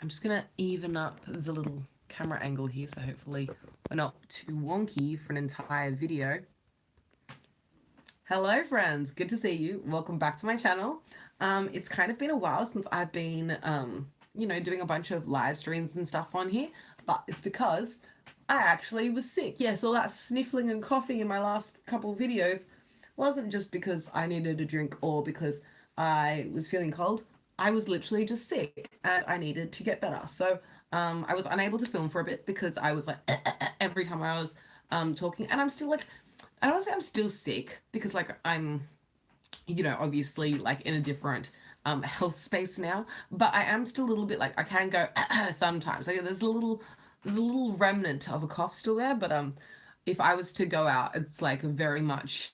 I'm just gonna even up the little camera angle here, so hopefully we're not too wonky for an entire video. Hello friends, good to see you. Welcome back to my channel. It's kind of been a while since I've been, doing a bunch of live streams and stuff on here, but it's because I actually was sick. Yes, all that sniffling and coughing in my last couple of videos wasn't just because I needed a drink or because I was feeling cold. I was literally just sick and I needed to get better. So I was unable to film for a bit because I was like every time I was talking, and I'm still like, I don't want to say I'm still sick because like I'm, obviously like in a different health space now, but I am still a little bit like I can go sometimes. Like there's a little remnant of a cough still there, but if I was to go out, it's like very much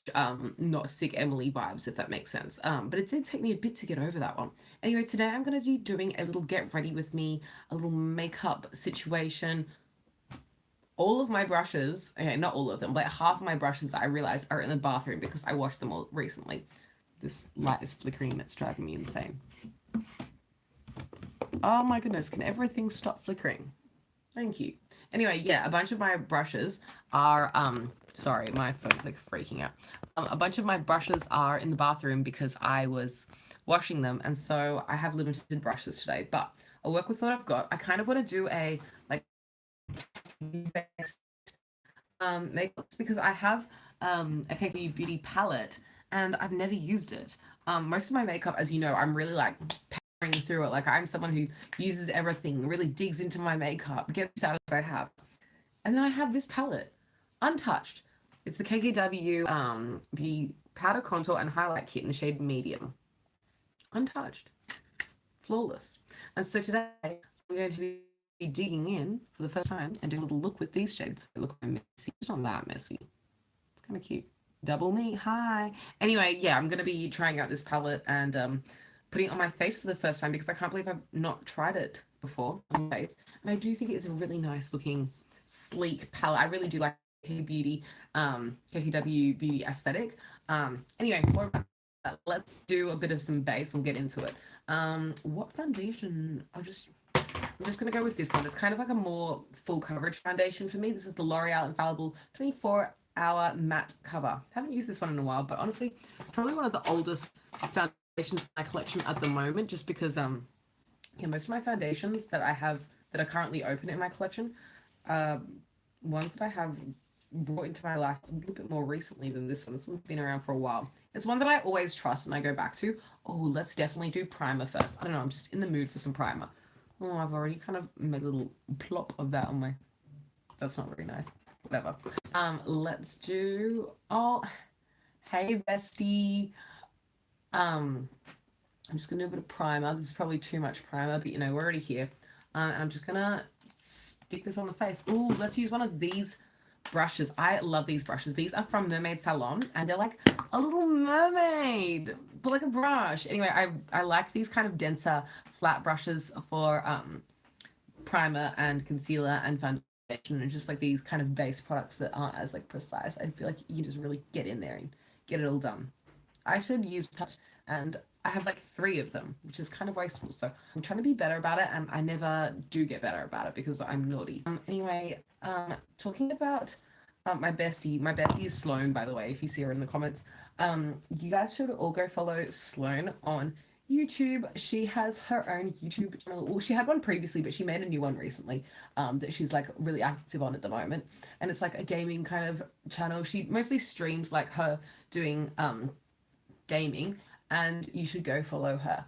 not sick Emily vibes, if that makes sense. But it did take me a bit to get over that one. Anyway, today I'm going to be doing a little get ready with me, a little makeup situation. All of my brushes, okay, not all of them, but half of my brushes I realized are in the bathroom because I washed them all recently. This light is flickering and it's driving me insane. Oh my goodness, can everything stop flickering? Thank you. Anyway, yeah, a bunch of my brushes are, sorry, my phone's like freaking out. A bunch of my brushes are in the bathroom because I was washing them, and so I have limited brushes today, but I'll work with what I've got. I kind of want to do a, like, makeup because I have a KKW Beauty palette and I've never used it. Most of my makeup, as you know, I'm really like powering through it. Like I'm someone who uses everything, really digs into my makeup, gets out as I have. And then I have this palette, untouched. It's the KKW Beauty Powder Contour and Highlight Kit in the shade Medium. Untouched. Flawless. And so today I'm going to be digging in for the first time and doing a little look with these shades. Look messy. It's not that messy. It's kind of cute. Double me. Hi. Anyway, yeah, I'm going to be trying out this palette and putting it on my face for the first time because I can't believe I've not tried it before on my face. And I do think it's a really nice looking, sleek palette. I really do like KKW Beauty aesthetic. Anyway, more about that. Let's do a bit of some base and get into it. What foundation? I'm just gonna go with this one. It's kind of like a more full coverage foundation for me. This is the L'Oreal Infallible 24-hour matte cover. Haven't used this one in a while, but honestly, it's probably one of the oldest foundations in my collection at the moment, just because most of my foundations that I have that are currently open in my collection, ones that I have brought into my life a little bit more recently than this one. This one's been around for a while. It's one that I always trust and I go back to. Oh, let's definitely do primer first. I don't know, I'm just in the mood for some primer. Oh, I've already kind of made a little plop of that on my... That's not very nice. Whatever. Let's do... Oh, hey, bestie. I'm just going to do a bit of primer. This is probably too much primer, but, we're already here. And I'm just going to stick this on the face. Ooh, let's use one of these brushes. I love these brushes. These are from Mermaid Salon, and they're like a little mermaid, but like a brush. Anyway, I like these kind of denser flat brushes for primer and concealer and foundation, and just like these kind of base products that aren't as like precise. I feel like you can just really get in there and get it all done. I should use touch, and I have like 3 of them, which is kind of wasteful. So I'm trying to be better about it, and I never do get better about it because I'm naughty. Anyway, talking about my bestie is Sloan, by the way, if you see her in the comments. You guys should all go follow Sloan on YouTube. She has her own YouTube channel. Well, she had one previously, but she made a new one recently that she's like really active on at the moment. And it's like a gaming kind of channel. She mostly streams like her doing gaming, and you should go follow her.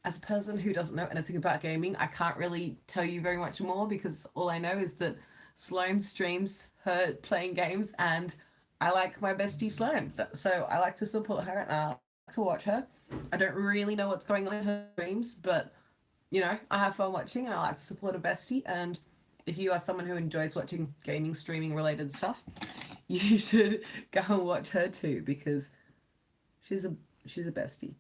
As a person who doesn't know anything about gaming, I can't really tell you very much more because all I know is that Sloan streams her playing games, and I like my bestie Sloan. So I like to support her and I like to watch her. I don't really know what's going on in her streams, but I have fun watching and I like to support a bestie. And if you are someone who enjoys watching gaming, streaming related stuff, you should go and watch her too because she's a bestie.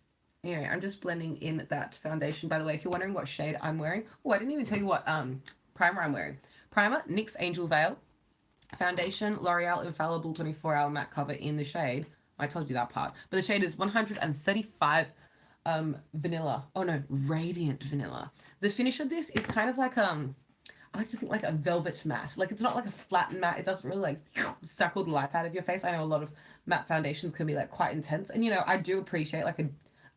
Anyway, I'm just blending in that foundation. By the way, if you're wondering what shade I'm wearing, oh, I didn't even tell you what primer I'm wearing. Primer, NYX Angel Veil. Foundation, L'Oreal Infallible 24-hour matte cover in the shade. I told you that part. But the shade is 135 vanilla. Oh no, radiant vanilla. The finish of this is kind of like I like to think like a velvet matte. Like it's not like a flat matte. It doesn't really like suck all the life out of your face. I know a lot of matte foundations can be like quite intense, and I do appreciate like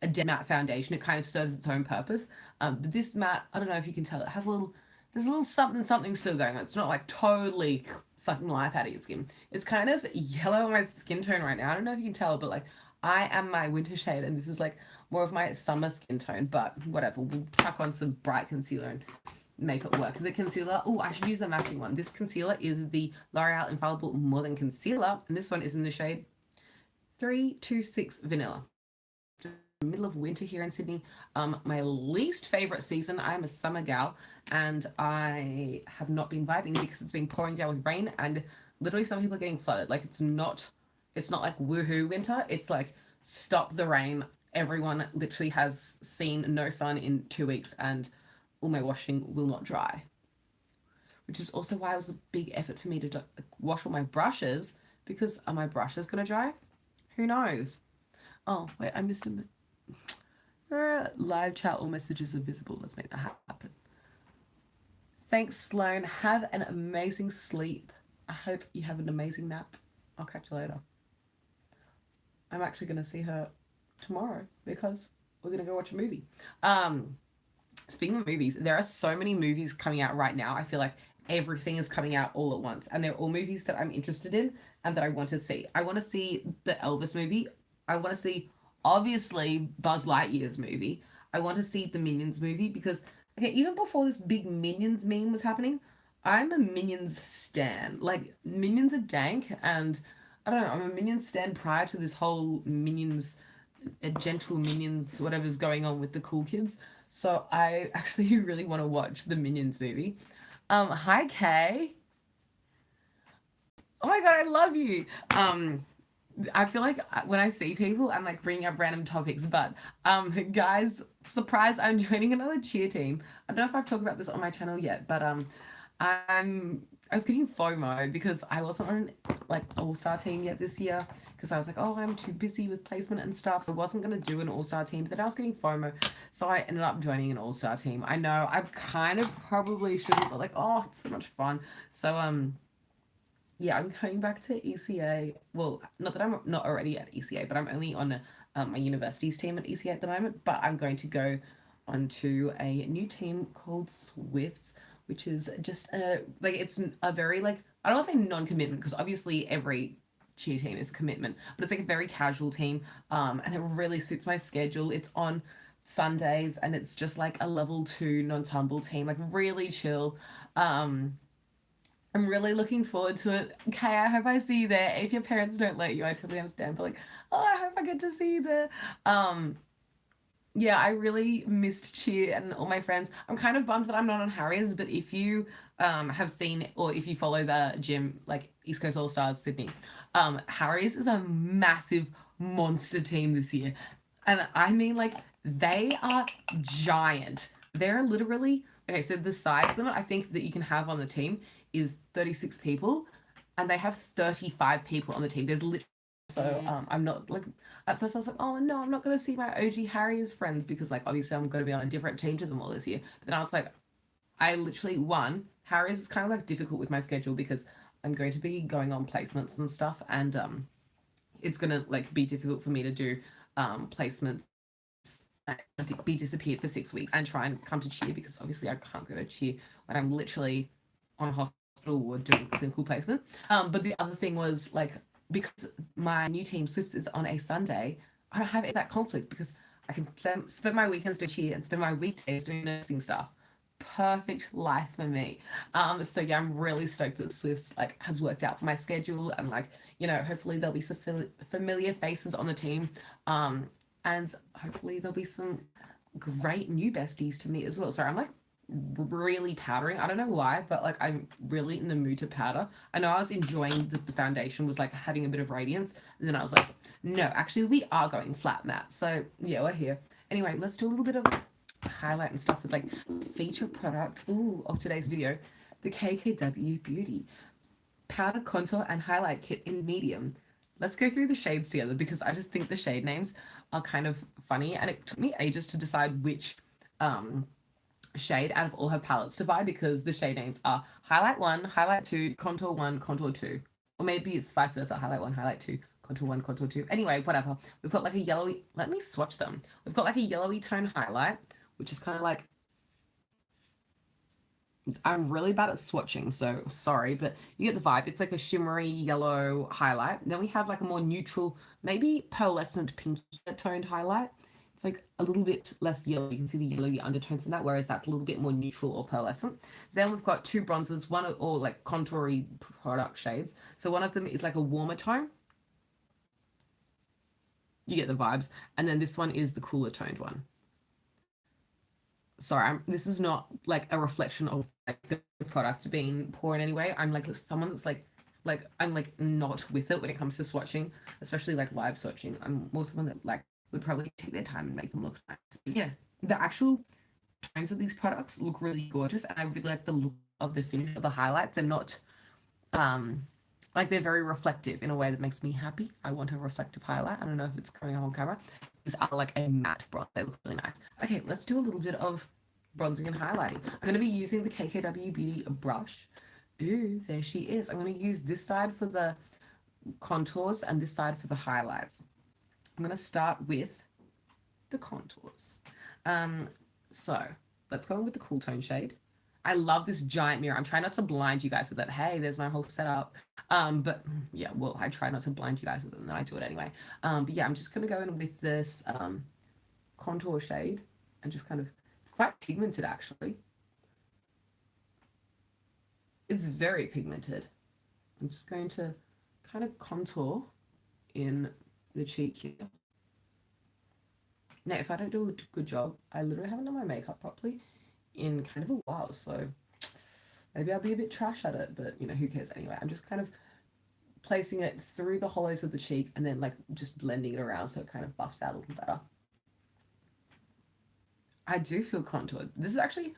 a dead matte foundation. It kind of serves its own purpose. But this matte, I don't know if you can tell, it has there's a little something still going on. It's not like totally sucking life out of your skin. It's kind of yellow on my skin tone right now. I don't know if you can tell, but like I am my winter shade, and this is like more of my summer skin tone. But whatever, we'll chuck on some bright concealer and make it work. The concealer, oh, I should use the matching one. This concealer is the L'Oreal Infallible More Than Concealer, and this one is in the shade 326 Vanilla. Just middle of winter here in Sydney. My least favorite season. I'm a summer gal, and I have not been vibing because it's been pouring down with rain, and literally some people are getting flooded. Like it's not like woohoo winter. It's like stop the rain. Everyone literally has seen no sun in 2 weeks, and all my washing will not dry, which is also why it was a big effort for me to wash all my brushes, because are my brushes going to dry? Who knows? Oh, wait, I missed a live chat. All messages are visible. Let's make that happen. Thanks, Sloan. Have an amazing sleep. I hope you have an amazing nap. I'll catch you later. I'm actually going to see her tomorrow because we're going to go watch a movie. Speaking of movies, there are so many movies coming out right now. I feel like everything is coming out all at once, and they're all movies that I'm interested in and that I want to see. I want to see the Elvis movie. I want to see, obviously, Buzz Lightyear's movie. I want to see the Minions movie because, okay, even before this big Minions meme was happening, I'm a Minions stan. Like, Minions are dank, and I don't know, I'm a Minions stan prior to this whole Minions, gentle Minions, whatever's going on with the cool kids. So I actually really want to watch the Minions movie. Hi Kay. Oh my god, I love you. I feel like when I see people, I'm like bringing up random topics, but guys, surprise, I'm joining another cheer team. I don't know if I've talked about this on my channel yet, but I was getting FOMO because I wasn't on like all-star team yet this year, because I was like, oh, I'm too busy with placement and stuff, so I wasn't going to do an all-star team, but then I was getting FOMO, so I ended up joining an all-star team. I know I kind of probably shouldn't, but like, oh, it's so much fun. So yeah, I'm going back to ECA. Well, not that I'm not already at ECA, but I'm only on my university's team at ECA at the moment, but I'm going to go onto a new team called Swifts, which is just like, it's a very like, I don't want to say non-commitment, because obviously every cheer team is a commitment, but it's like a very casual team, and it really suits my schedule. It's on Sundays, and it's just like a level 2 non-tumble team, like really chill. I'm really looking forward to it. Okay, I hope I see you there. If your parents don't let you, I totally understand, but like, oh, I hope I get to see you there. Yeah, I really missed cheer and all my friends. I'm kind of bummed that I'm not on Harry's, but if you have seen, or if you follow the gym, like East Coast All Stars Sydney, Harry's is a massive monster team this year. And I mean, like, they are giant. They're literally, okay, so the size limit I think that you can have on the team is 36 people, and they have 35 people on the team. There's literally, so I'm not like, at first I was like, oh no, I'm not going to see my OG Harry's friends, because like obviously I'm going to be on a different team to them all this year. But then I was like, I literally, Harry's is kind of like difficult with my schedule because I'm going to be going on placements and stuff, and it's going to like be difficult for me to do placements, be disappeared for 6 weeks and try and come to cheer, because obviously I can't go to cheer when I'm literally on a hospital ward doing clinical placement. But the other thing was like, because my new team Swifts is on a Sunday, I don't have that conflict, because I can spend my weekends doing cheer and spend my weekdays doing nursing stuff. Perfect life for me. So yeah, I'm really stoked that Swifts like has worked out for my schedule, and like, hopefully there'll be some familiar faces on the team, and hopefully there'll be some great new besties to meet as well. Sorry, I'm like really powdering. I don't know why, but like I'm really in the mood to powder. I know I was enjoying that the foundation was like having a bit of radiance, and then I was like, no, actually we are going flat matte. So yeah, we're here. Anyway, let's do a little bit of highlight and stuff with like feature product of today's video, the KKW Beauty Powder Contour and Highlight Kit in medium. Let's go through the shades together, because I just think the shade names are kind of funny, and it took me ages to decide which shade out of all her palettes to buy because the shade names are Highlight 1, Highlight 2, Contour 1, Contour 2. Or maybe it's vice versa, Highlight 1, Highlight 2, Contour 1, Contour 2. Anyway, whatever. We've got like a yellowy, let me swatch them. We've got like a yellowy tone highlight, which is kind of like, I'm really bad at swatching, so sorry, but you get the vibe. It's like a shimmery yellow highlight. Then we have like a more neutral, maybe pearlescent pink toned highlight. It's like a little bit less yellow. You can see the yellowy undertones in that, whereas that's a little bit more neutral or pearlescent. Then we've got two bronzers, one or like contoury product shades. So one of them is like a warmer tone. You get the vibes. And then this one is the cooler toned one. Sorry, this is not like a reflection of like the product being poor in any way. I'm like someone that's like I'm like not with it when it comes to swatching, especially like live swatching. I'm more someone that like would probably take their time and make them look nice. But yeah, the actual tones of these products look really gorgeous, and I really like the look of the finish of the highlights. They're not like they're very reflective in a way that makes me happy. I want a reflective highlight. I don't know if it's coming up on camera. These are like a matte bronze. They look really nice. Okay, let's do a little bit of bronzing and highlighting. I'm going to be using the KKW Beauty brush. Ooh, there she is. I'm going to use this side for the contours and this side for the highlights. I'm going to start with the contours. So let's go in with the cool tone shade. I love this giant mirror. I'm trying not to blind you guys with it. Hey, there's my whole setup. But yeah, well, I try not to blind you guys with it, and then I do it anyway. But yeah, I'm just going to go in with this contour shade and just kind of, it's quite pigmented actually. It's very pigmented. I'm just going to kind of contour in the cheek here. Now, if I don't do a good job, I literally haven't done my makeup properly in kind of a while, so maybe I'll be a bit trash at it, but you know, who cares anyway. I'm just kind of placing it through the hollows of the cheek and then like just blending it around so it kind of buffs out a little better. I do feel contoured. This is actually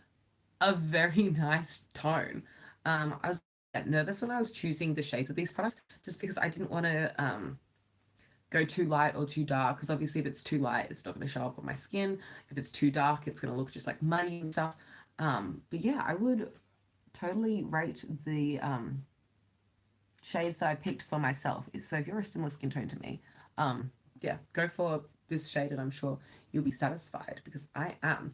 a very nice tone. I was nervous when I was choosing the shades of these products just because I didn't want to go too light or too dark, because obviously if it's too light it's not going to show up on my skin. If it's too dark it's going to look just like muddy and stuff. But yeah, I would totally rate the shades that I picked for myself. So if you're a similar skin tone to me, yeah, go for this shade and I'm sure you'll be satisfied, because I am.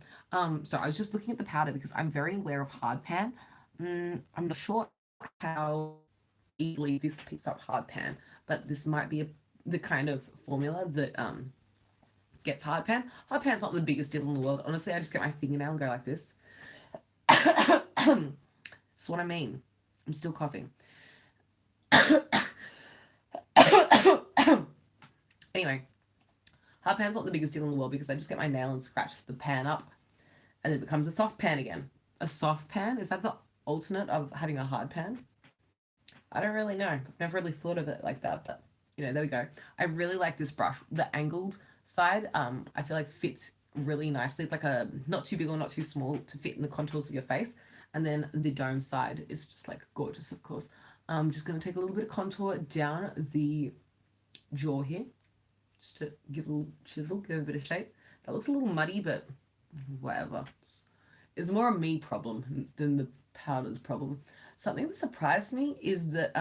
So I was just looking at the powder because I'm very aware of hard pan. I'm not sure how easily this picks up hard pan, but this might be the kind of formula that gets hard pan. Hard pan's not the biggest deal in the world. Honestly, I just get my fingernail and go like this. That's what I mean. I'm still coughing. Anyway, hard pan's not the biggest deal in the world because I just get my nail and scratch the pan up and it becomes a soft pan again. A soft pan? Is that the alternate of having a hard pan? I don't really know. I've never really thought of it like that, but you know, there we go. I really like this brush. The angled side, I feel like fits really nicely. It's like a not too big or not too small to fit in the contours of your face. And then the dome side is just like gorgeous, of course. I'm just going to take a little bit of contour down the jaw here, just to give a little chisel, give a bit of shape. That looks a little muddy, but whatever. It's more a me problem than the powder's problem. Something that surprised me is that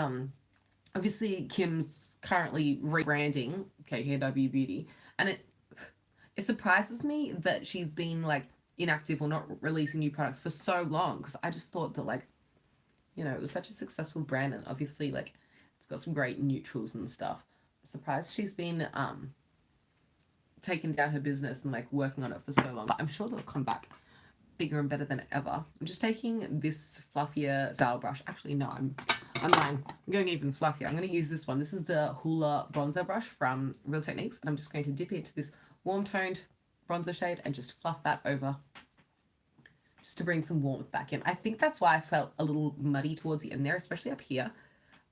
obviously Kim's currently rebranding KKW Beauty, and it surprises me that she's been like inactive or not releasing new products for so long, because I just thought that, like, you know, it was such a successful brand and obviously like it's got some great neutrals and stuff. I'm surprised she's been taking down her business and like working on it for so long, but I'm sure they'll come back bigger and better than ever. I'm just taking this fluffier style brush. Actually, no, I'm lying. I'm going even fluffier. I'm going to use this one. This is the Hoola bronzer brush from Real Techniques, and I'm just going to dip into this warm toned bronzer shade and just fluff that over just to bring some warmth back in. I think that's why I felt a little muddy towards the end there, especially up here.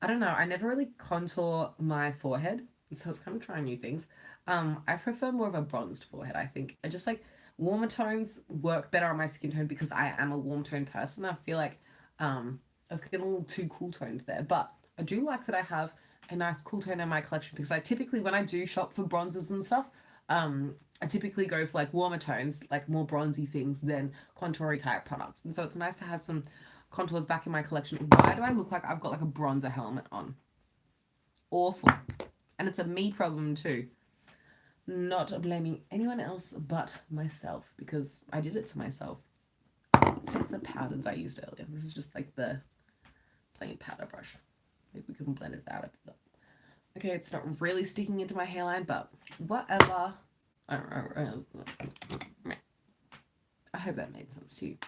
I don't know. I never really contour my forehead, so I was kind of trying new things. I prefer more of a bronzed forehead, I think. I just like warmer tones work better on my skin tone because I am a warm toned person. I feel like I was getting a little too cool toned there, but I do like that I have a nice cool tone in my collection, because I typically, when I do shop for bronzers and stuff, I typically go for like warmer tones, like more bronzy things than contoury type products. And so it's nice to have some contours back in my collection. Why do I look like I've got like a bronzer helmet on? Awful. And it's a me problem too. Not blaming anyone else but myself because I did it to myself. Let's take the powder that I used earlier. This is just like the plain powder brush. Maybe we can blend it out a bit. Okay, it's not really sticking into my hairline, but whatever. I hope that made sense to you.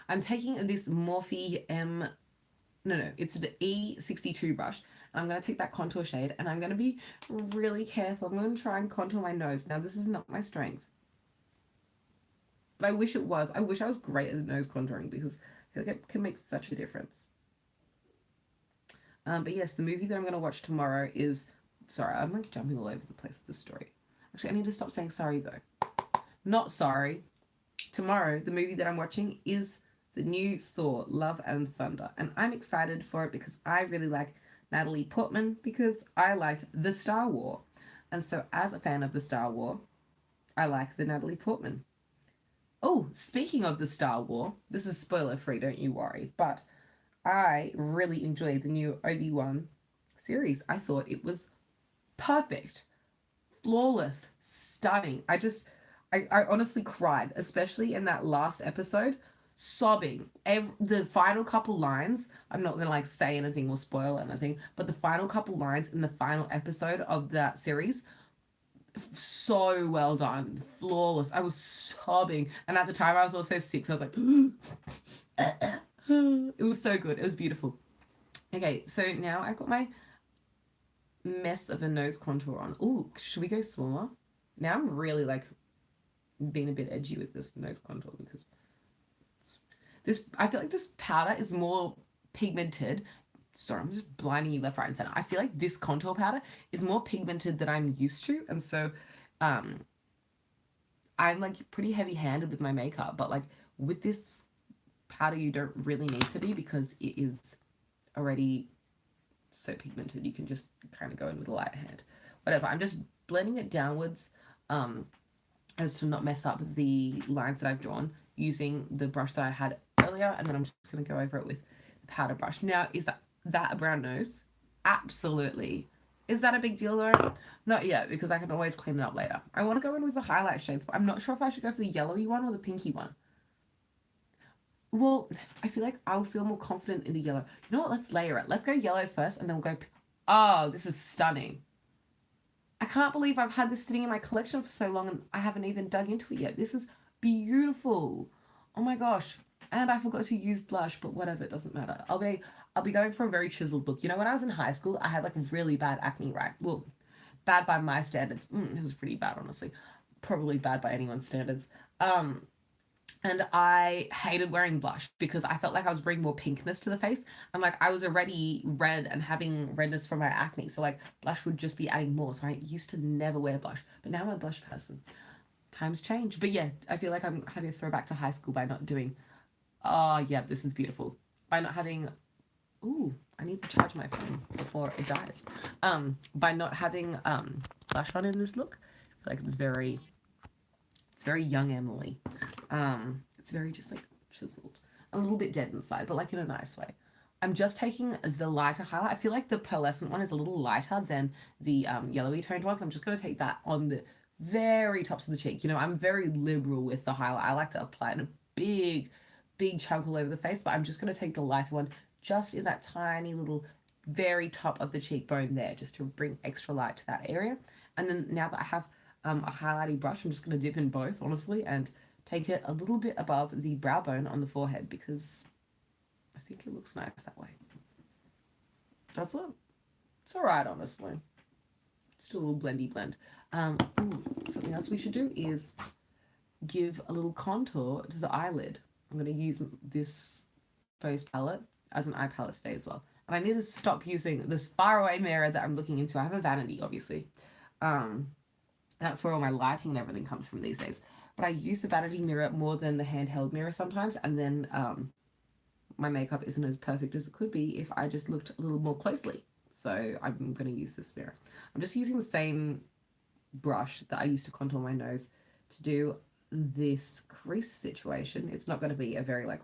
I'm taking this Morphe it's the E62 brush. And I'm going to take that contour shade and I'm going to be really careful. I'm going to try and contour my nose. Now, this is not my strength. But I wish it was. I wish I was great at nose contouring because I feel like it can make such a difference. But yes, the movie that I'm going to watch tomorrow is... Sorry, I'm like jumping all over the place with this story. Actually, I need to stop saying sorry though. Not sorry. Tomorrow, the movie that I'm watching is the new Thor, Love and Thunder. And I'm excited for it because I really like Natalie Portman because I like the Star War. And so as a fan of the Star War, I like the Natalie Portman. Oh, speaking of the Star War, this is spoiler free, don't you worry. But I really enjoyed the new Obi-Wan series. I thought it was perfect, flawless, stunning. I honestly cried, especially in that last episode, sobbing. The final couple lines, I'm not gonna like say anything or spoil anything, but the final couple lines in the final episode of that series, so well done, flawless. I was sobbing, and at the time I was also 6. I was like, it was so good. It was beautiful. Okay, so now I've got my mess of a nose contour on. Ooh, should we go smaller? Now I'm really like being a bit edgy with this nose contour because I feel like this powder is more pigmented. Sorry, I'm just blinding you left, right, and center. I feel like this contour powder is more pigmented than I'm used to, and so I'm like pretty heavy-handed with my makeup, but like with this powder you don't really need to be because it is already so pigmented. You can just kind of go in with a light hand. Whatever, I'm just blending it downwards as to not mess up the lines that I've drawn using the brush that I had earlier, and then I'm just going to go over it with the powder brush. Now, is that a brown nose? Absolutely. Is that a big deal though? Not yet, because I can always clean it up later. I want to go in with the highlight shades, but I'm not sure if I should go for the yellowy one or the pinky one. Well, I feel like I'll feel more confident in the yellow. You know what? Let's layer it. Let's go yellow first, and then we'll go... Oh, this is stunning. I can't believe I've had this sitting in my collection for so long and I haven't even dug into it yet. This is beautiful. Oh my gosh. And I forgot to use blush, but whatever, it doesn't matter. I'll be going for a very chiseled look. You know, when I was in high school, I had like really bad acne, right? Well, bad by my standards. It was pretty bad, honestly. Probably bad by anyone's standards. And I hated wearing blush because I felt like I was bringing more pinkness to the face. And like I was already red and having redness from my acne. So like blush would just be adding more. So I used to never wear blush. But now I'm a blush person. Times change. But yeah, I feel like I'm having a throwback to high school by not doing... Oh, yeah, this is beautiful. By not having... Ooh, I need to charge my phone before it dies. By not having blush on in this look. I feel like it's very young Emily. It's very just like chiseled, a little bit dead inside, but like in a nice way. I'm just taking the lighter highlight. I feel like the pearlescent one is a little lighter than the yellowy toned ones. I'm just going to take that on the very tops of the cheek. You know, I'm very liberal with the highlight. I like to apply it in a big chunk all over the face, but I'm just going to take the lighter one just in that tiny little very top of the cheekbone there, just to bring extra light to that area. And then now that I have a highlighting brush, I'm just going to dip in both, honestly, and take it a little bit above the brow bone on the forehead because I think it looks nice that way. Does it? It's alright, honestly. It's still a little blendy blend. Something else we should do is give a little contour to the eyelid. I'm going to use this Bose palette as an eye palette today as well. And I need to stop using this faraway mirror that I'm looking into. I have a vanity, obviously. That's where all my lighting and everything comes from these days. But I use the vanity mirror more than the handheld mirror sometimes, and then my makeup isn't as perfect as it could be if I just looked a little more closely. So I'm going to use this mirror. I'm just using the same brush that I used to contour my nose to do this crease situation. It's not going to be a very like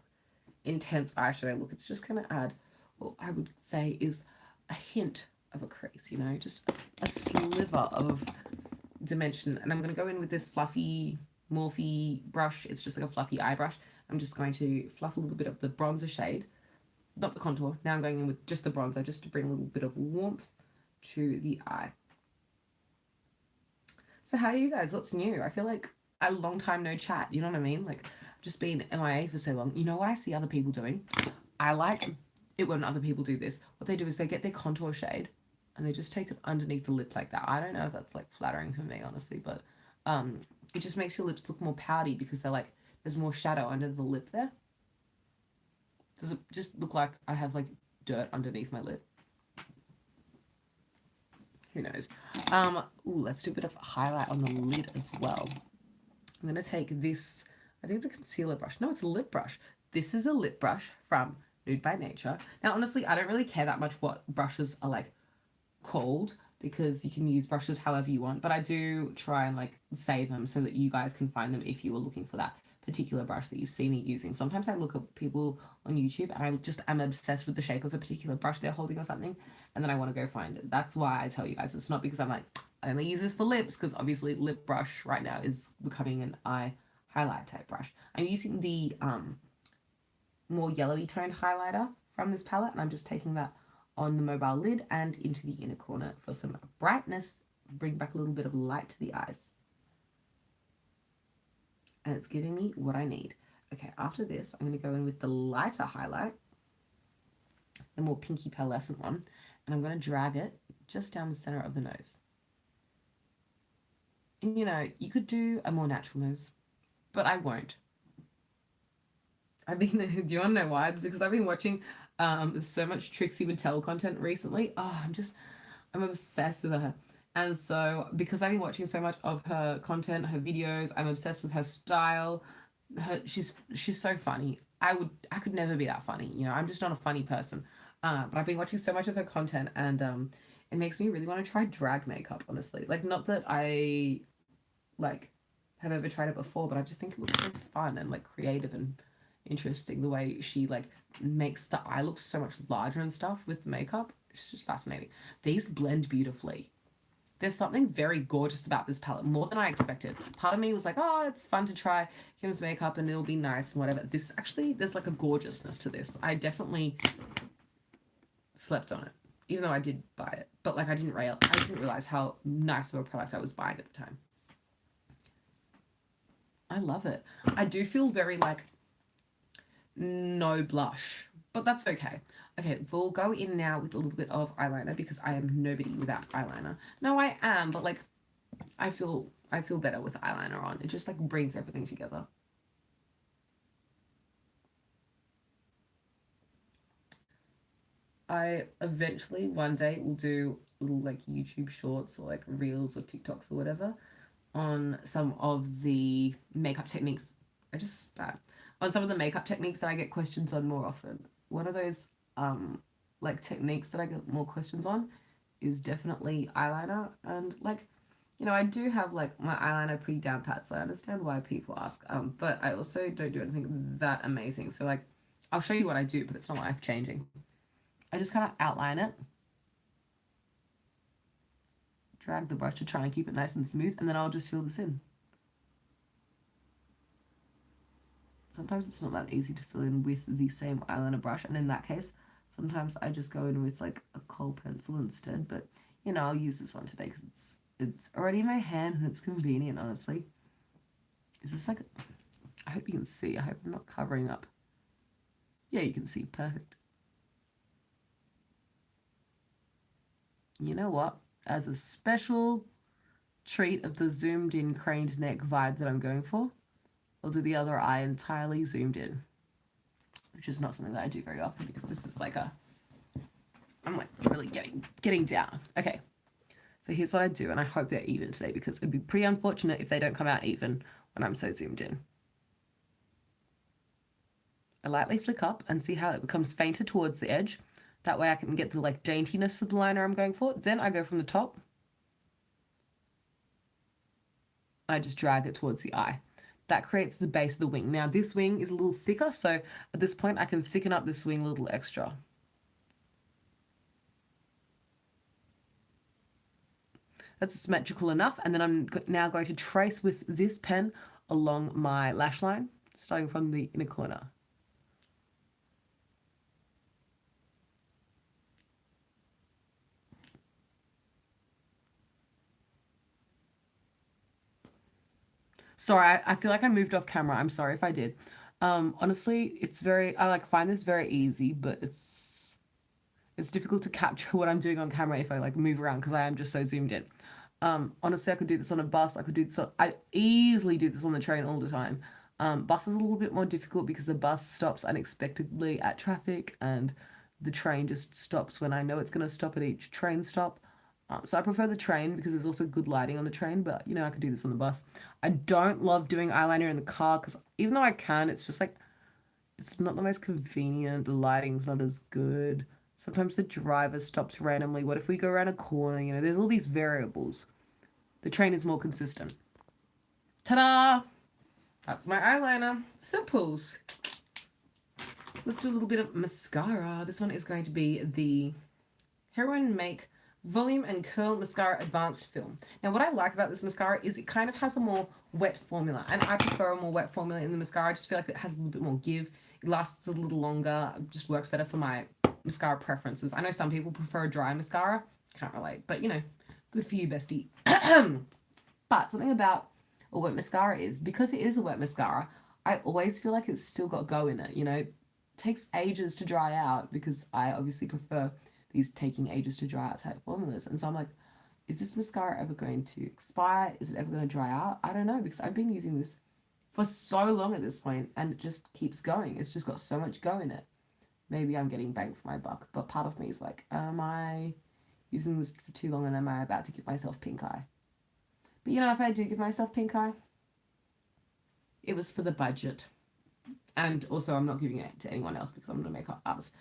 intense eyeshadow look. It's just going to add what I would say is a hint of a crease, you know, just a sliver of dimension. And I'm going to go in with this fluffy Morphe brush. It's just like a fluffy eye brush. I'm just going to fluff a little bit of the bronzer shade, not the contour. Now I'm going in with just the bronzer, just to bring a little bit of warmth to the eye. So how are you guys? What's new? I feel like a long time no chat. You know what I mean? Like, I've just been MIA for so long. You know what I see other people doing? I like it when other people do this. What they do is they get their contour shade and they just take it underneath the lip like that. I don't know if that's like flattering for me, honestly, but it just makes your lips look more pouty because they're like, there's more shadow under the lip there. Does it just look like I have like dirt underneath my lip? Who knows? Ooh, let's do a bit of highlight on the lid as well. I'm going to take this, I think it's a concealer brush. No, it's a lip brush. This is a lip brush from Nude by Nature. Now, honestly, I don't really care that much what brushes are like called because you can use brushes however you want, but I do try and like save them so that you guys can find them if you were looking for that particular brush that you see me using. Sometimes I look at people on YouTube and I just am obsessed with the shape of a particular brush they're holding or something, and then I want to go find it. That's why I tell you guys. It's not because I'm like, I only use this for lips, because obviously lip brush right now is becoming an eye highlight type brush. I'm using the more yellowy toned highlighter from this palette, and I'm just taking that on the mobile lid and into the inner corner for some brightness, bring back a little bit of light to the eyes. And it's giving me what I need. Okay, after this, I'm going to go in with the lighter highlight, the more pinky pearlescent one, and I'm going to drag it just down the center of the nose. And you know, you could do a more natural nose, but I won't. Do you want to know why? It's because I've been watching so much Trixie Mattel content recently. Oh, I'm obsessed with her. And so, because I've been watching so much of her content, her videos, I'm obsessed with her style. She's so funny. I could never be that funny. You know, I'm just not a funny person. But I've been watching so much of her content, and it makes me really want to try drag makeup, honestly. Like, not that I like have ever tried it before, but I just think it looks so fun and like creative and interesting. The way she like makes the eye look so much larger and stuff with makeup. It's just fascinating. These blend beautifully. There's something very gorgeous about this palette, more than I expected. Part of me was like, oh, it's fun to try Kim's makeup and it'll be nice and whatever. This actually, there's like a gorgeousness to this. I definitely slept on it, even though I did buy it. But like I didn't realize how nice of a product I was buying at the time. I love it. I do feel very like no blush, but that's okay. Okay, we'll go in now with a little bit of eyeliner because I am nobody without eyeliner. No, I am, but like I feel better with eyeliner on. It just like brings everything together. I eventually one day will do little like YouTube shorts or like reels or TikToks or whatever on some of the makeup techniques. On some of the makeup techniques that I get questions on more often. One of those like techniques that I get more questions on is definitely eyeliner, and like, you know, I do have like my eyeliner pretty down pat, so I understand why people ask, but I also don't do anything that amazing. So like I'll show you what I do, but it's not life changing. I just kind of outline it, drag the brush to try and keep it nice and smooth, and then I'll just fill this in. Sometimes it's not that easy to fill in with the same eyeliner brush, and in that case sometimes I just go in with like a kohl pencil instead, but you know, I'll use this one today because it's already in my hand and it's convenient, honestly. Is this like, I hope you can see, I hope I'm not covering up. Yeah, you can see, perfect. You know what, as a special treat of the zoomed in craned neck vibe that I'm going for, I'll do the other eye entirely zoomed in, which is not something that I do very often because this is like I'm like really getting down. Okay, so here's what I do, and I hope they're even today because it'd be pretty unfortunate if they don't come out even when I'm so zoomed in. I lightly flick up and see how it becomes fainter towards the edge. That way I can get the like daintiness of the liner I'm going for. Then I go from the top I just drag it towards the eye. That creates the base of the wing. Now this wing is a little thicker, so at this point I can thicken up this wing a little extra. That's symmetrical enough, and then I'm now going to trace with this pen along my lash line, starting from the inner corner. Sorry, I feel like I moved off camera. I'm sorry if I did. Honestly, it's very, I like find this very easy, but it's difficult to capture what I'm doing on camera if I like move around because I am just so zoomed in. Honestly, I could do this on a bus. I could do this I easily do this on the train all the time. Bus is a little bit more difficult because the bus stops unexpectedly at traffic and the train just stops when I know it's going to stop at each train stop. So I prefer the train because there's also good lighting on the train, but you know, I could do this on the bus. I don't love doing eyeliner in the car because even though I can, it's just like, it's not the most convenient. The lighting's not as good. Sometimes the driver stops randomly. What if we go around a corner? You know, there's all these variables. The train is more consistent. Ta-da! That's my eyeliner. Simples. Let's do a little bit of mascara. This one is going to be the Heroin Make Volume and Curl Mascara Advanced Film. Now, what I like about this mascara is it kind of has a more wet formula, and I prefer a more wet formula in the mascara. I just feel like it has a little bit more give. It lasts a little longer. It just works better for my mascara preferences. I know some people prefer a dry mascara. Can't relate, but you know, good for you, bestie. But something about a wet mascara is, because it is a wet mascara, I always feel like it's still got go in it. You know, it takes ages to dry out because I obviously prefer these taking ages to dry out type formulas. And so I'm like, is this mascara ever going to expire? Is it ever going to dry out? I don't know, because I've been using this for so long at this point and it just keeps going. It's just got so much go in it. Maybe I'm getting bang for my buck, but part of me is like, am I using this for too long and am I about to give myself pink eye? But you know, if I do give myself pink eye, it was for the budget. And also I'm not giving it to anyone else because I'm not a makeup artist.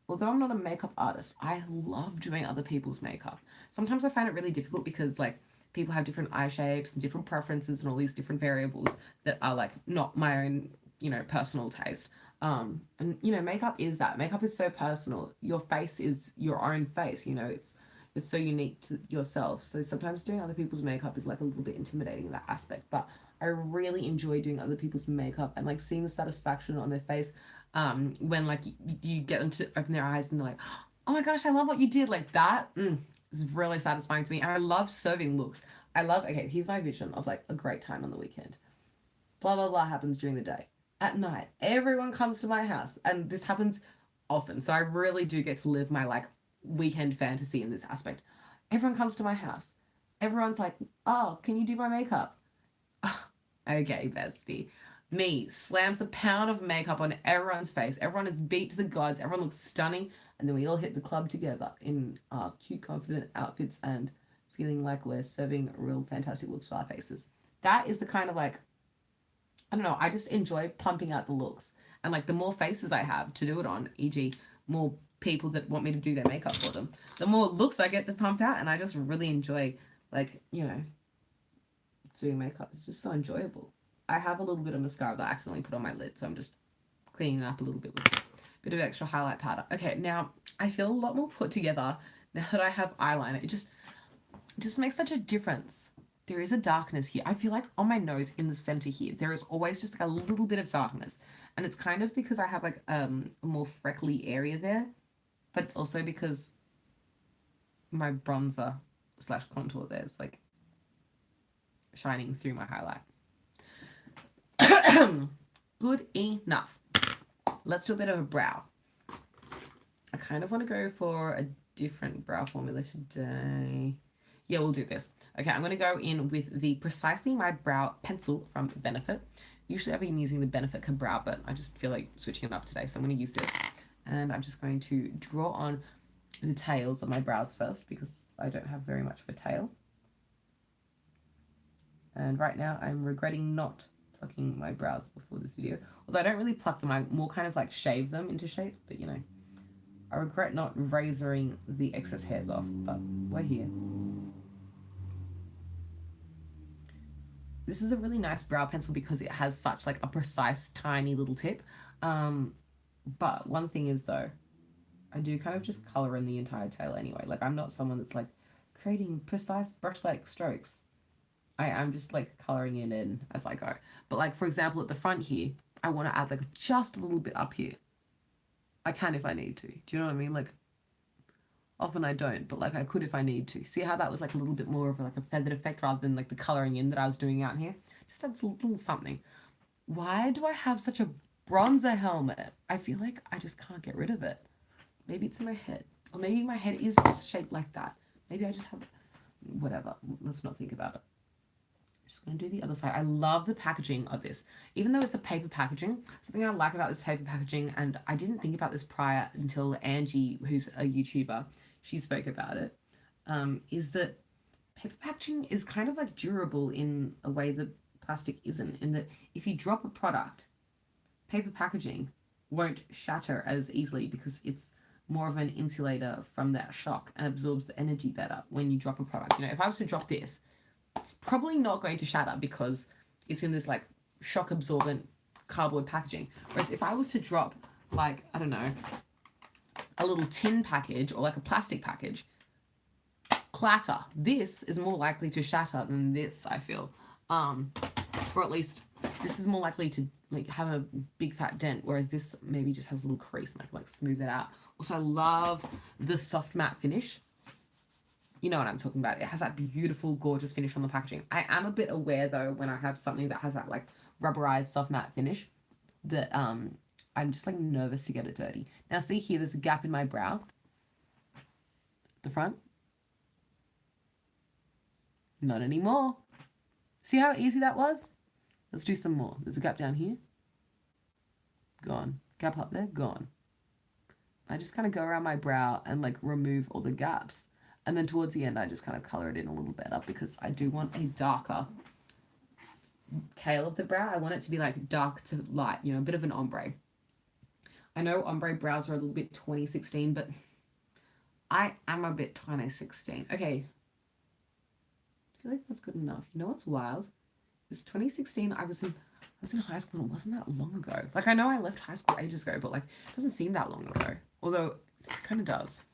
Although I'm not a makeup artist, I love doing other people's makeup. Sometimes I find it really difficult because like people have different eye shapes and different preferences and all these different variables that are like not my own, you know, personal taste. And you know, makeup is that. Makeup is so personal. Your face is your own face, you know, it's so unique to yourself. So sometimes doing other people's makeup is like a little bit intimidating in that aspect. But I really enjoy doing other people's makeup and like seeing the satisfaction on their face when like you get them to open their eyes and they're like, oh my gosh, I love what you did. Like that is really satisfying to me. And I love serving looks. I love, okay, here's my vision of like a great time on the weekend. Blah, blah, blah happens during the day. At night, everyone comes to my house. And this happens often. So I really do get to live my like weekend fantasy in this aspect. Everyone comes to my house. Everyone's like, oh, can you do my makeup? Okay, bestie. Me slams a pound of makeup on everyone's face. Everyone is beat to the gods. Everyone looks stunning. And then we all hit the club together in our cute, confident outfits and feeling like we're serving real fantastic looks for our faces. That is the kind of like, I don't know, I just enjoy pumping out the looks. And like the more faces I have to do it on, e.g. more people that want me to do their makeup for them, the more looks I get to pump out. And I just really enjoy like, you know, doing makeup. It's just so enjoyable. I have a little bit of mascara that I accidentally put on my lid, so I'm just cleaning it up a little bit with a bit of extra highlight powder. Okay, now I feel a lot more put together now that I have eyeliner. It just makes such a difference. There is a darkness here. I feel like on my nose in the center here, there is always just like a little bit of darkness. And it's kind of because I have like a more freckly area there, but it's also because my bronzer / contour there is like shining through my highlight. Good enough. Let's do a bit of a brow. I kind of want to go for a different brow formula today. Yeah, we'll do this. Okay, I'm going to go in with the Precisely My Brow Pencil from Benefit. Usually I've been using the Benefit Brow, but I just feel like switching it up today, so I'm going to use this. And I'm just going to draw on the tails of my brows first because I don't have very much of a tail. And right now I'm regretting not plucking my brows before this video. Although I don't really pluck them, I more kind of like shave them into shape, but you know. I regret not razoring the excess hairs off, but we're here. This is a really nice brow pencil because it has such like a precise, tiny little tip. But one thing is though, I do kind of just color in the entire tail anyway. Like I'm not someone that's like creating precise brush-like strokes. I'm just like coloring it in as I go. But like for example, at the front here, I want to add like just a little bit up here. I can if I need to. Do you know what I mean? Like often I don't, but like I could if I need to. See how that was like a little bit more of like a feathered effect rather than like the coloring in that I was doing out here? Just adds a little something. Why do I have such a bronzer helmet? I feel like I just can't get rid of it. Maybe it's in my head. Or maybe my head is just shaped like that. Maybe I just have... Whatever. Let's not think about it. I'm just going to do the other side. I love the packaging of this. Even though it's a paper packaging, something I like about this paper packaging, and I didn't think about this prior until Angie, who's a YouTuber, she spoke about it, is that paper packaging is kind of like durable in a way that plastic isn't. In that if you drop a product, paper packaging won't shatter as easily because it's more of an insulator from that shock and absorbs the energy better when you drop a product. You know, if I was to drop this, it's probably not going to shatter because it's in this like shock absorbent cardboard packaging. Whereas if I was to drop like, I don't know, a little tin package or like a plastic package, clatter. This is more likely to shatter than this, I feel. Or at least this is more likely to like have a big fat dent, whereas this maybe just has a little crease and I can like smooth it out. Also, I love the soft matte finish. You know what I'm talking about. It has that beautiful, gorgeous finish on the packaging. I am a bit aware though when I have something that has that like rubberized soft matte finish that I'm just like nervous to get it dirty. Now see here, there's a gap in my brow. The front. Not anymore. See how easy that was? Let's do some more. There's a gap down here. Gone. Gap up there. Gone. I just kind of go around my brow and like remove all the gaps. And then towards the end, I just kind of color it in a little better because I do want a darker tail of the brow. I want it to be like dark to light, you know, a bit of an ombre. I know ombre brows are a little bit 2016, but I am a bit 2016. Okay. I feel like that's good enough. You know what's wild? It's 2016. I was in high school and it wasn't that long ago. Like I know I left high school ages ago, but like it doesn't seem that long ago. Although it kind of does.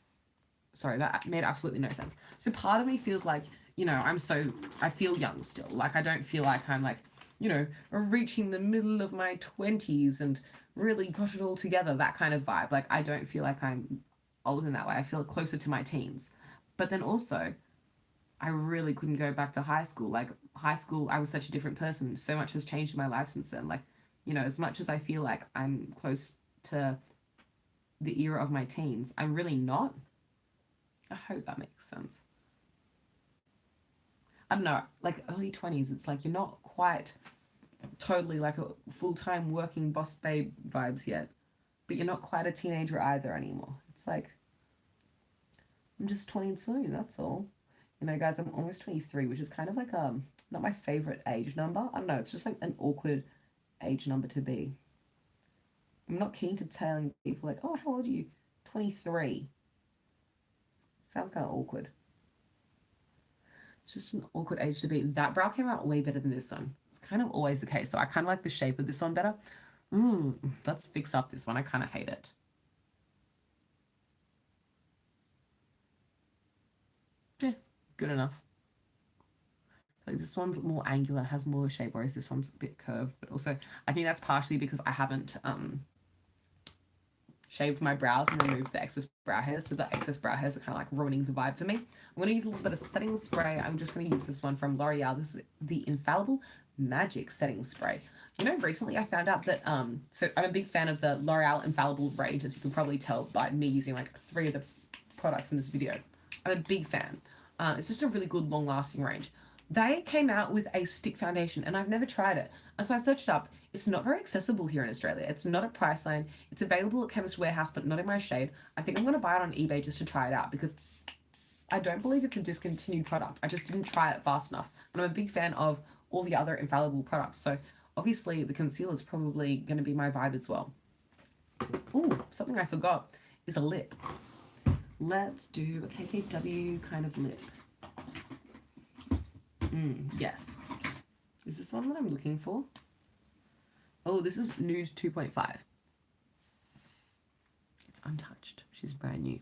Sorry, that made absolutely no sense. So part of me feels like, you know, I feel young still. Like I don't feel like I'm like, you know, reaching the middle of my 20s and really got it all together, that kind of vibe. Like I don't feel like I'm old in that way. I feel closer to my teens. But then also, I really couldn't go back to high school. Like high school, I was such a different person. So much has changed in my life since then. Like, you know, as much as I feel like I'm close to the era of my teens, I'm really not. I hope that makes sense. I don't know, like early 20s, it's like you're not quite totally like a full-time working boss babe vibes yet, but you're not quite a teenager either anymore. It's like, I'm just 22, that's all. You know, guys, I'm almost 23, which is kind of like not my favorite age number. I don't know, it's just like an awkward age number to be. I'm not keen to telling people like, oh, how old are you? 23. Sounds kind of awkward. It's just an awkward age to be. That brow came out way better than this one. It's kind of always the case. So I kind of like the shape of this one better. Let's fix up this one. I kind of hate it. Yeah, good enough. Like this one's more angular, has more shape, whereas this one's a bit curved. But also, I think that's partially because I haven't shaved my brows and removed the excess brow hairs, so the excess brow hairs are kind of like ruining the vibe for me. I'm going to use a little bit of setting spray. I'm just going to use this one from L'Oreal. This is the Infallible Magic Setting Spray. You know, recently I found out that, so I'm a big fan of the L'Oreal Infallible range, as you can probably tell by me using like 3 of the products in this video. I'm a big fan. It's just a really good long-lasting range. They came out with a stick foundation and I've never tried it. And so I searched it up. It's not very accessible here in Australia. It's not a Priceline. It's available at Chemist Warehouse, but not in my shade. I think I'm going to buy it on eBay just to try it out because I don't believe it's a discontinued product. I just didn't try it fast enough. And I'm a big fan of all the other Infallible products. So obviously the concealer is probably going to be my vibe as well. Ooh, something I forgot is a lip. Let's do a KKW kind of lip. Yes. Is this the one that I'm looking for? Oh, this is nude 2.5. It's untouched. She's brand new.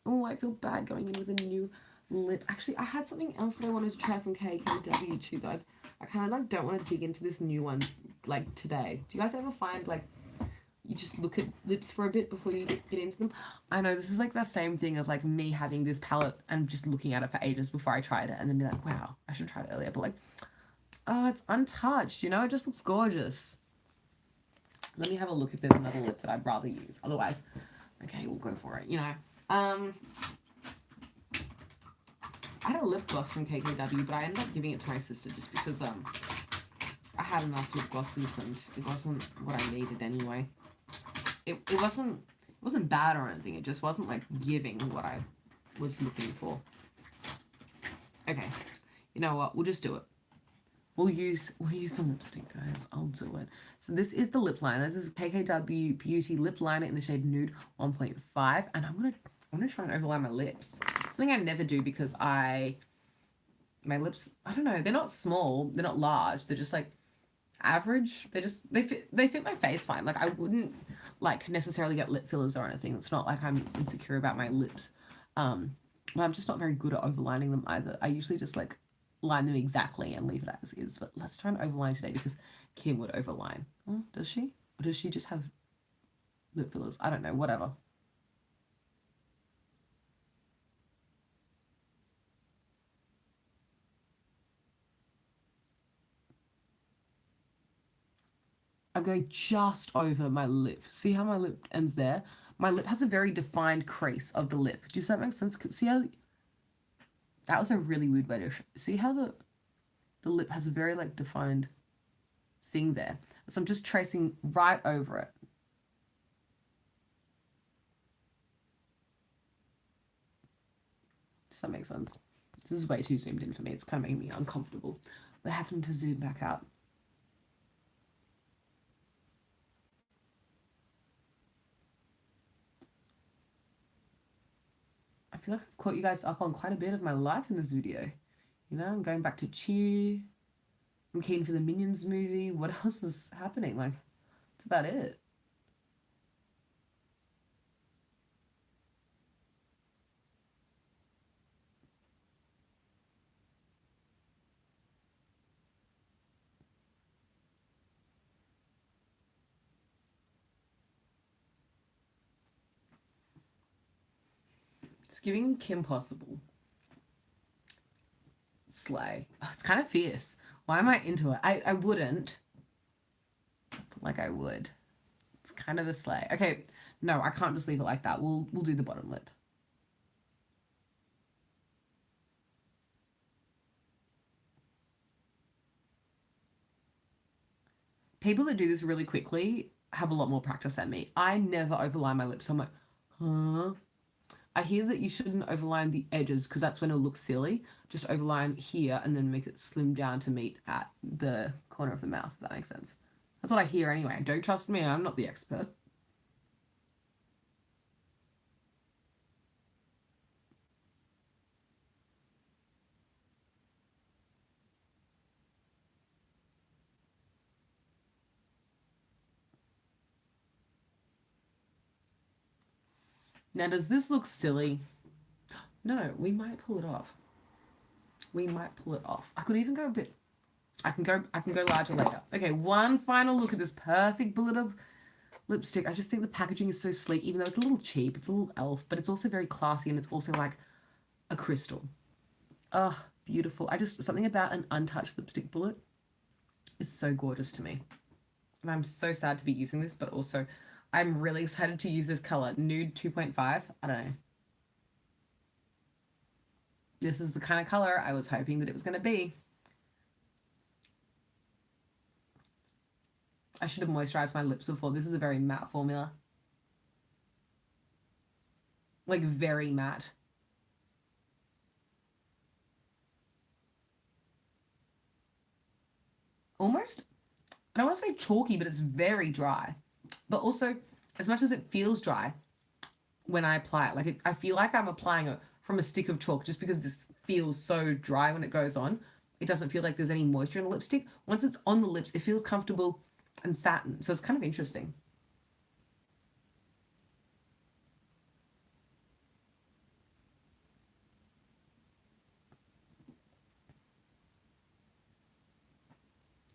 Oh, I feel bad going in with a new lip. Actually, I had something else that I wanted to try from KKW too, that I kind of like don't want to dig into this new one like today. Do you guys ever find like you just look at lips for a bit before you get into them? I know this is like the same thing of like me having this palette and just looking at it for ages before I tried it and then be like, wow, I should have tried it earlier. But like, oh, it's untouched, you know? It just looks gorgeous. Let me have a look if there's another lip that I'd rather use. Otherwise, okay, we'll go for it, you know. I had a lip gloss from KKW, but I ended up giving it to my sister just because I had enough lip glosses and it wasn't what I needed anyway. It wasn't bad or anything. It just wasn't like giving what I was looking for. Okay, you know what? We'll just do it. We'll use the lipstick, guys. I'll do it. So this is the lip liner. This is KKW Beauty Lip Liner in the shade Nude 1.5, and I'm gonna try and overline my lips. Something I never do because my lips, I don't know, they're not small, they're not large, they're just like average. They fit my face fine. Like I wouldn't like necessarily get lip fillers or anything. It's not like I'm insecure about my lips. But I'm just not very good at overlining them either. I usually just like line them exactly and leave it as is. But let's try and overline today because Kim would overline. Oh, does she? Or does she just have lip fillers? I don't know, whatever. I'm going just over my lip. See how my lip ends there? My lip has a very defined crease of the lip. Does that make sense? See how... That was a really weird way to... See how the lip has a very, like, defined thing there? So I'm just tracing right over it. Does that make sense? This is way too zoomed in for me. It's kind of making me uncomfortable. We're having to zoom back out. I feel like I've caught you guys up on quite a bit of my life in this video. You know, I'm going back to Cheer. I'm keen for the Minions movie. What else is happening? Like, that's about it. It's giving Kim Possible. Slay. Oh, it's kind of fierce. Why am I into it? I wouldn't. But like I would. It's kind of a slay. Okay, no, I can't just leave it like that. We'll do the bottom lip. People that do this really quickly have a lot more practice than me. I never overline my lips. I'm like, huh? I hear that you shouldn't overline the edges because that's when it'll look silly. Just overline here and then make it slim down to meet at the corner of the mouth, if that makes sense. That's what I hear anyway. Don't trust me, I'm not the expert. Now, does this look silly? No, we might pull it off. We might pull it off. I could even go a bit... I can go larger later. Okay, one final look at this perfect bullet of lipstick. I just think the packaging is so sleek, even though it's a little cheap. It's a little elf, but it's also very classy and it's also like a crystal. Oh, beautiful. Something about an untouched lipstick bullet is so gorgeous to me. And I'm so sad to be using this, but also I'm really excited to use this color. Nude 2.5. I don't know. This is the kind of color I was hoping that it was going to be. I should have moisturized my lips before. This is a very matte formula. Like, very matte. Almost, I don't want to say chalky, but it's very dry. But also, as much as it feels dry when I apply it, like I feel like I'm applying it from a stick of chalk just because this feels so dry when it goes on. it doesn't feel like there's any moisture in the lipstick. Once it's on the lips, it feels comfortable and satin. So it's kind of interesting.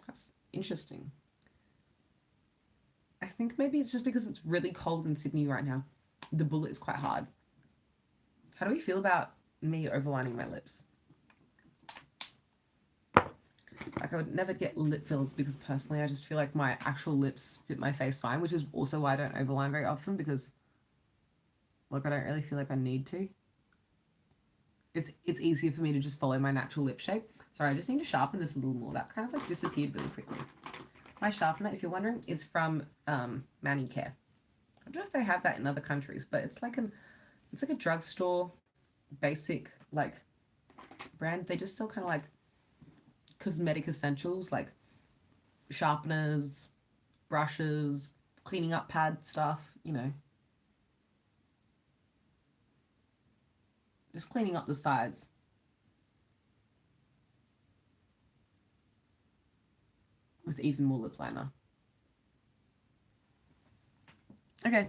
That's interesting. I think maybe it's just because it's really cold in Sydney right now. The bullet is quite hard. How do we feel about me overlining my lips? Like, I would never get lip fillers because personally I just feel like my actual lips fit my face fine, which is also why I don't overline very often, because like I don't really feel like I need to. It's easier for me to just follow my natural lip shape. Sorry, I just need to sharpen this a little more. That kind of like disappeared really quickly. My sharpener, if you're wondering, is from Manicare. I don't know if they have that in other countries, but it's like a drugstore basic like brand. They just sell kind of like cosmetic essentials like sharpeners, brushes, cleaning up pad stuff, you know. Just cleaning up the sides. With even more lip liner. Okay.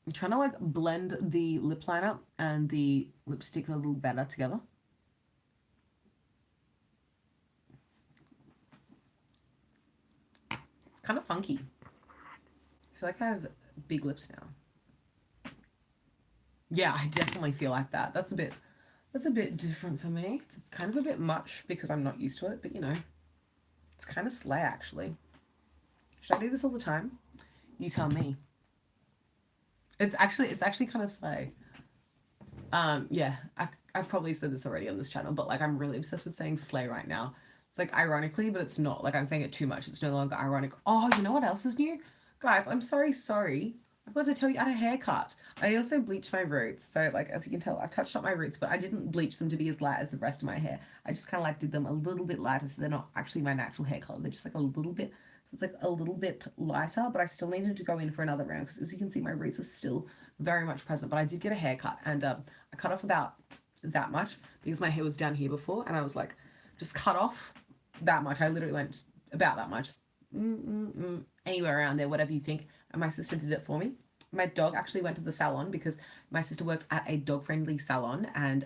I'm trying to like blend the lip liner and the lipstick a little better together. It's kind of funky. I feel like I have big lips now. Yeah, I definitely feel like that. That's a bit different for me. It's kind of a bit much because I'm not used to it, but you know, it's kind of slay actually. Should I do this all the time? You tell me. It's actually kind of slay. Yeah, I've probably said this already on this channel, but like I'm really obsessed with saying slay right now. It's like ironically, but it's not. Like I'm saying it too much. It's no longer ironic. Oh, you know what else is new? Guys, I'm sorry. I've got to tell you, I had a haircut. I also bleached my roots. So like, as you can tell, I've touched up my roots, but I didn't bleach them to be as light as the rest of my hair. I just kind of like did them a little bit lighter. So they're not actually my natural hair color. They're just like a little bit. So it's like a little bit lighter, but I still needed to go in for another round because as you can see, my roots are still very much present. But I did get a haircut and I cut off about that much because my hair was down here before. And I was like, just cut off that much. I literally went about that much. Anywhere around there, whatever you think. And my sister did it for me. My dog actually went to the salon because my sister works at a dog-friendly salon, and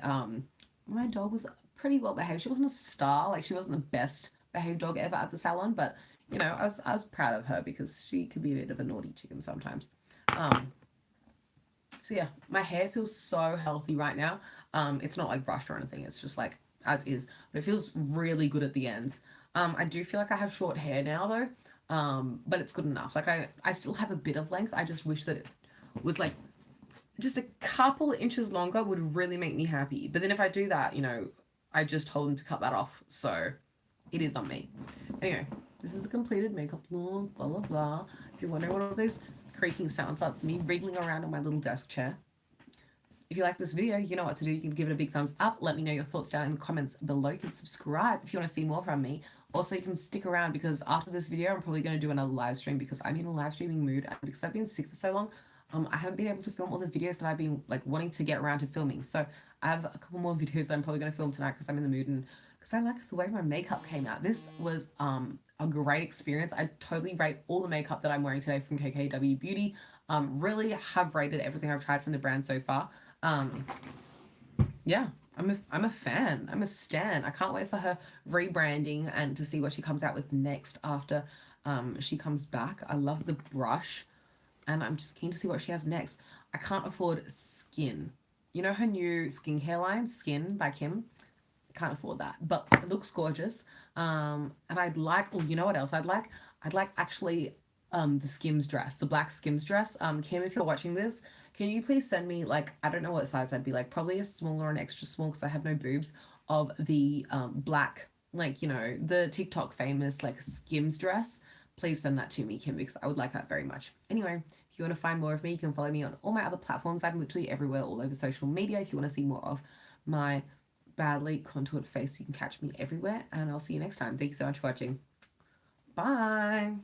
my dog was pretty well behaved. She wasn't a star, like she wasn't the best behaved dog ever at the salon, but you know, I was proud of her because she could be a bit of a naughty chicken sometimes. So yeah, my hair feels so healthy right now. It's not like brushed or anything. It's just like as is, but it feels really good at the ends. I do feel like I have short hair now though. But it's good enough. Like I still have a bit of length. I just wish that it was like just a couple inches longer would really make me happy. But then if I do that, you know, I just told him to cut that off. So it is on me. Anyway, this is a completed makeup look, blah, blah, blah. If you're wondering what all those creaking sounds are, it's me wriggling around on my little desk chair. If you like this video, you know what to do. You can give it a big thumbs up. Let me know your thoughts down in the comments below. You can subscribe if you want to see more from me. Also, you can stick around because after this video, I'm probably going to do another live stream because I'm in a live streaming mood. And because I've been sick for so long, I haven't been able to film all the videos that I've been like wanting to get around to filming. So I have a couple more videos that I'm probably going to film tonight because I'm in the mood and because I like the way my makeup came out. This was a great experience. I totally rate all the makeup that I'm wearing today from KKW Beauty. Really have rated everything I've tried from the brand so far. Yeah, I'm a fan. I'm a stan. I can't wait for her rebranding and to see what she comes out with next after she comes back. I love the brush and I'm just keen to see what she has next. I can't afford Skin. You know her new skincare line, Skin by Kim? Can't afford that, but it looks gorgeous. And I'd like, oh, you know what else I'd like? I'd like actually the Skims dress, the black Skims dress. Kim, if you're watching this, can you please send me, like, I don't know what size I'd be, like, probably a small or an extra small because I have no boobs, of the black, like, you know, the TikTok famous, like, Skims dress. Please send that to me, Kim, because I would like that very much. Anyway, if you want to find more of me, you can follow me on all my other platforms. I'm literally everywhere, all over social media. If you want to see more of my badly contoured face, you can catch me everywhere. And I'll see you next time. Thank you so much for watching. Bye.